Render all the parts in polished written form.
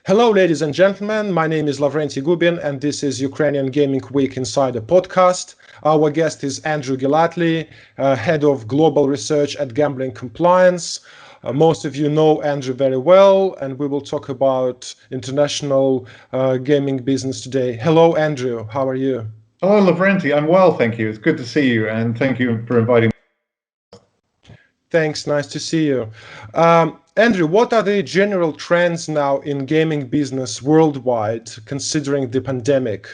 Hello, ladies and gentlemen. My name is Lavrenty Gubin, and this is Ukrainian Gaming Week Insider Podcast. Our guest is Andrew Gellatly, Head of Global Research at Gambling Compliance. Most of you know Andrew very well, and we will talk about international gaming business today. Hello, Andrew. How are you? Hello, Lavrenty. I'm well, thank you. It's good to see you, and thank you for inviting me. Thanks. Nice to see you. Andrew, what are the general trends now in gaming business worldwide, considering the pandemic?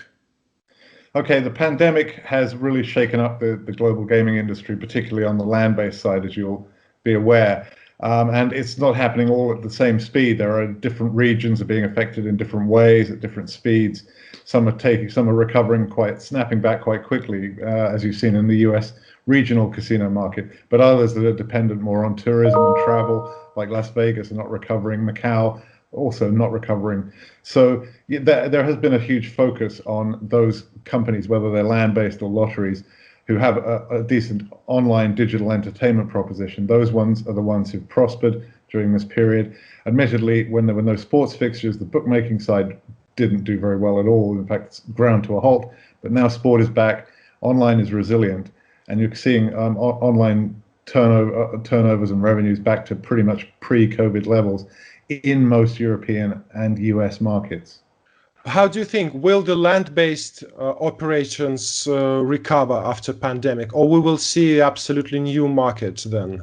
Okay, the pandemic has really shaken up the global gaming industry, particularly on the land-based side, as you'll be aware. And it's not happening all at the same speed. There are different regions are being affected in different ways at different speeds. Some are recovering snapping back quite quickly, as you've seen in the US regional casino market, but others that are dependent more on tourism and travel, like Las Vegas, are not recovering. Macau also not recovering. So there has been a huge focus on those companies, whether they're land-based or lotteries, who have a decent online digital entertainment proposition. Those ones are the ones who've prospered during this period. Admittedly, when there were no sports fixtures, the bookmaking side didn't do very well at all. In fact, it's ground to a halt. But now sport is back, online is resilient, and you're seeing online turnovers and revenues back to pretty much pre-COVID levels in most European and US markets. How do you think, will the land-based operations recover after pandemic, or we will see absolutely new markets then?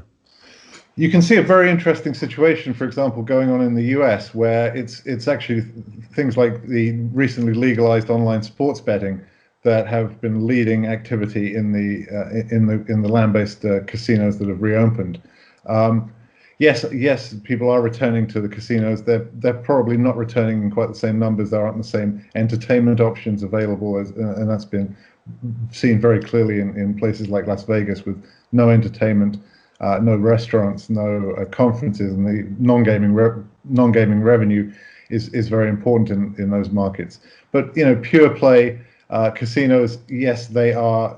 You can see a very interesting situation, for example, going on in the US, where it's actually things like the recently legalized online sports betting that have been leading activity in the land-based casinos that have reopened. Yes, people are returning to the casinos. They're probably not returning in quite the same numbers. There aren't the same entertainment options available, and that's been seen very clearly in places like Las Vegas, with no entertainment, no restaurants, no conferences, and the non-gaming revenue is very important in those markets. But pure play casinos, yes, they are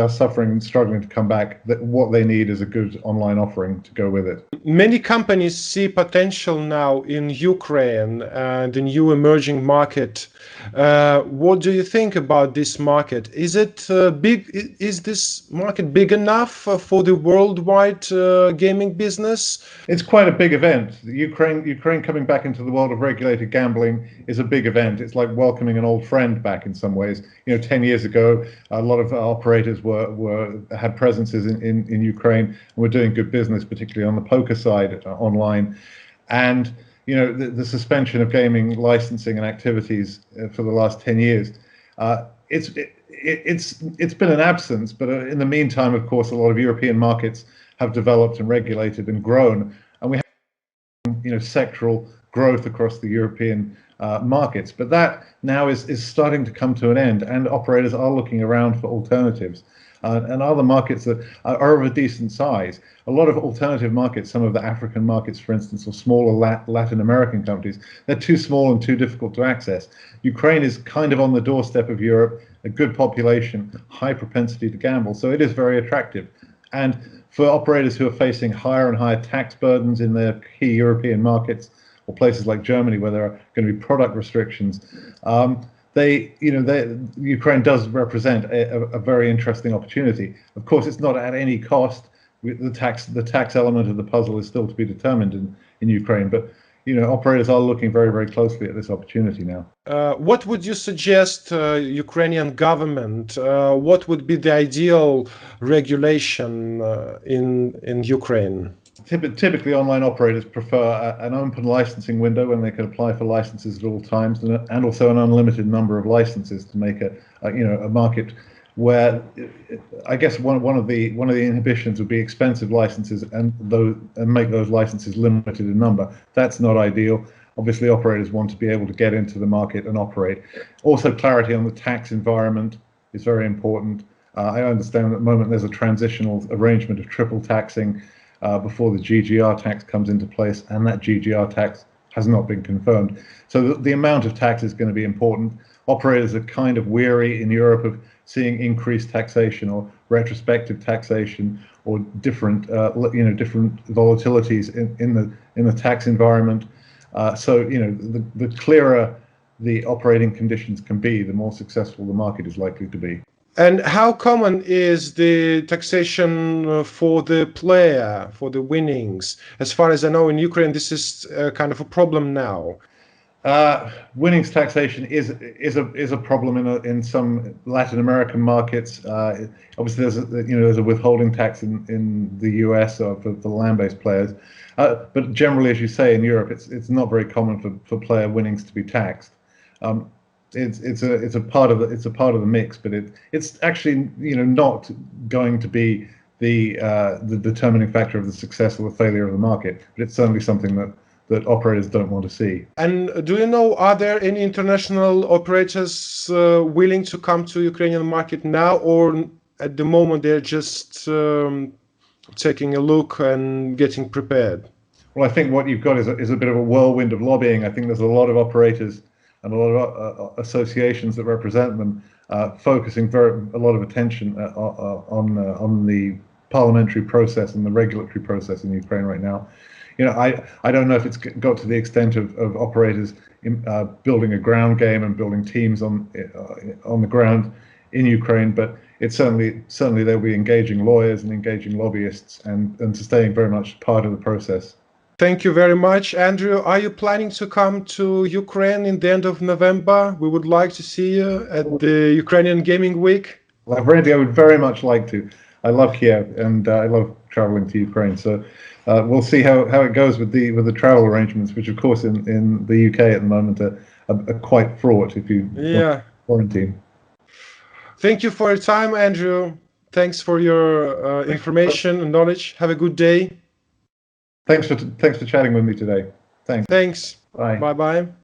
suffering and struggling to come back. What they need is a good online offering to go with it. Many companies see potential now in Ukraine and the new emerging market. What do you think about this market? Is it big? Is this market big enough for the worldwide gaming business? It's quite a big event. Ukraine coming back into the world of regulated gambling is a big event. It's like welcoming an old friend back in some ways. 10 years ago, a lot of operators had presences in Ukraine and were doing good business, particularly on the poker side online. And the suspension of gaming licensing and activities for the last 10 years, it's been an absence. But in the meantime, of course, a lot of European markets have developed and regulated and grown, and we have sectoral growth across the European markets. But that now is starting to come to an end, and operators are looking around for alternatives. And other markets that are of a decent size. A lot of alternative markets, some of the African markets, for instance, or smaller Latin American countries, they're too small and too difficult to access. Ukraine is kind of on the doorstep of Europe, a good population, high propensity to gamble, so it is very attractive. And for operators who are facing higher and higher tax burdens in their key European markets, or places like Germany where there are going to be product restrictions, Ukraine does represent a very interesting opportunity. Of course, it's not at any cost. The tax element of the puzzle is still to be determined in Ukraine, but operators are looking very, very closely at this opportunity now. What would you suggest Ukrainian government? What would be the ideal regulation in Ukraine? Typically, online operators prefer an open licensing window when they can apply for licenses at all times, and also an unlimited number of licenses to make a market where, I guess, one of the inhibitions would be expensive licenses and make those licenses limited in number. That's not ideal. Obviously, operators want to be able to get into the market and operate. Also, clarity on the tax environment is very important. I understand at the moment there's a transitional arrangement of triple taxing before the GGR tax comes into place, and that GGR tax has not been confirmed. So the amount of tax is going to be important. Operators are kind of weary in Europe of seeing increased taxation or retrospective taxation or different volatilities in the tax environment. So the clearer the operating conditions can be, the more successful the market is likely to be. And how common is the taxation for the player, for the winnings? As far as I know, in Ukraine, this is kind of a problem now. Winnings taxation is a problem in some Latin American markets. Obviously, there's a withholding tax in the US for land-based players, but generally, as you say, in Europe, it's not very common for player winnings to be taxed. It's a part of the mix, but it's actually not going to be the determining factor of the success or the failure of the market. But it's certainly something that operators don't want to see. And do you know, are there any international operators willing to come to Ukrainian market now, or at the moment they're just taking a look and getting prepared? Well, I think what you've got is a bit of a whirlwind of lobbying. I think there's a lot of operators and a lot of associations that represent them focusing a lot of attention on the parliamentary process and the regulatory process in Ukraine right now. I don't know if it's got to the extent of operators building a ground game and building teams on the ground in Ukraine, but it's certainly they'll be engaging lawyers and engaging lobbyists and staying very much part of the process. Thank you very much, Andrew. Are you planning to come to Ukraine in the end of November? We would like to see you at the Ukrainian Gaming Week. Lavrenty, I would very much like to. I love Kiev and I love traveling to Ukraine. So we'll see how it goes with the travel arrangements, which of course in the UK at the moment are quite fraught if you quarantine. Thank you for your time, Andrew. Thanks for your information and knowledge. Have a good day. Thanks for chatting with me today. Thanks. Thanks. Bye. Bye-bye.